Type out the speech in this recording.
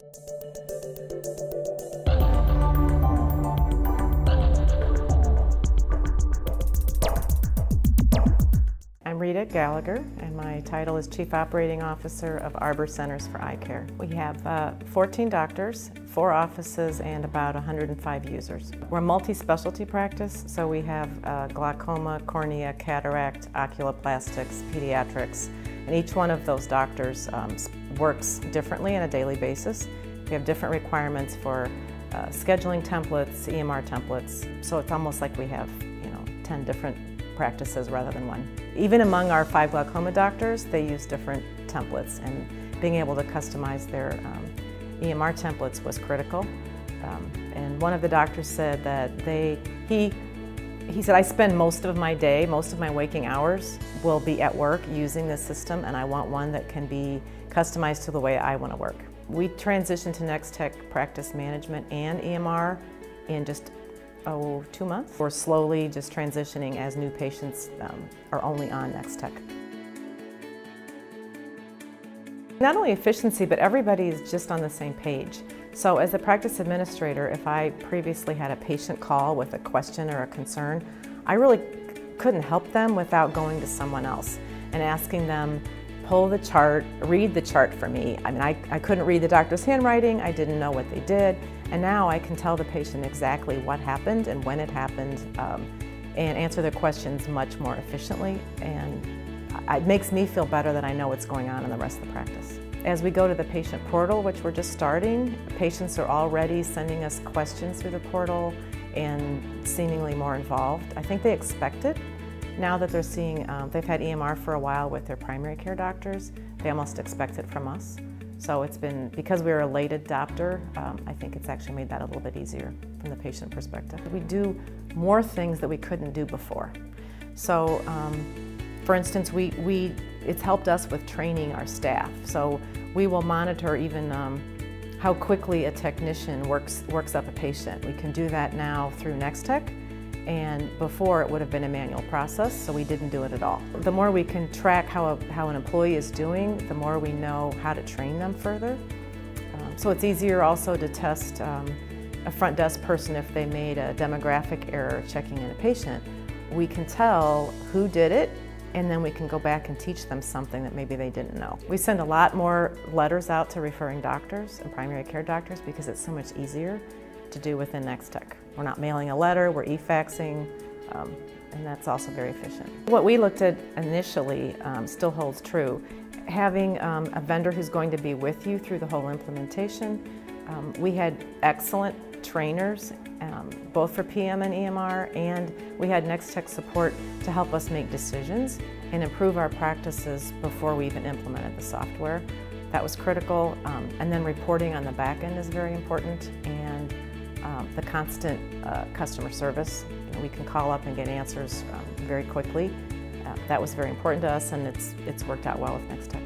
I'm Rita Gallagher, and my title is Chief Operating Officer of Arbor Centers for EyeCare. We have 14 doctors, 4 offices, and about 105 users. We're a multi-specialty practice, so we have glaucoma, cornea, cataract, oculoplastics, pediatrics, and each one of those doctors works differently on a daily basis. We have different requirements for scheduling templates, EMR templates, so it's almost like we have 10 different practices rather than one. Even among our 5 glaucoma doctors, they use different templates, and being able to customize their EMR templates was critical. And one of the doctors said that he said, I spend most of my day, most of my waking hours will be at work using this system, and I want one that can be customized to the way I want to work. We transitioned to Nextech practice management and EMR in just 2 months. We're slowly just transitioning as new patients are only on Nextech. Not only efficiency, but everybody is just on the same page. So as a practice administrator, if I previously had a patient call with a question or a concern, I really couldn't help them without going to someone else and asking them, pull the chart, read the chart for me. I mean, I couldn't read the doctor's handwriting, I didn't know what they did, and now I can tell the patient exactly what happened and when it happened and answer their questions much more efficiently, and it makes me feel better that I know what's going on in the rest of the practice. As we go to the patient portal, which we're just starting, patients are already sending us questions through the portal and seemingly more involved. I think they expect it. Now that they're seeing, they've had EMR for a while with their primary care doctors, they almost expect it from us. So it's been, because we were a late adopter, I think it's actually made that a little bit easier from the patient perspective. We do more things that we couldn't do before. So, for instance, it's helped us with training our staff. So we will monitor even how quickly a technician works up a patient. We can do that now through Nextech. And before it would have been a manual process, so we didn't do it at all. The more we can track how an employee is doing, the more we know how to train them further. So it's easier also to test a front desk person if they made a demographic error checking in a patient. We can tell who did it, and then we can go back and teach them something that maybe they didn't know. We send a lot more letters out to referring doctors and primary care doctors because it's so much easier to do within Nextech. We're not mailing a letter, we're e-faxing, and that's also very efficient. What we looked at initially still holds true. Having a vendor who's going to be with you through the whole implementation. We had excellent trainers, both for PM and EMR, and we had Nextech support to help us make decisions and improve our practices before we even implemented the software. That was critical, and then reporting on the back end is very important, and the constant customer service. We can call up and get answers very quickly. That was very important to us, and it's worked out well with Nextech.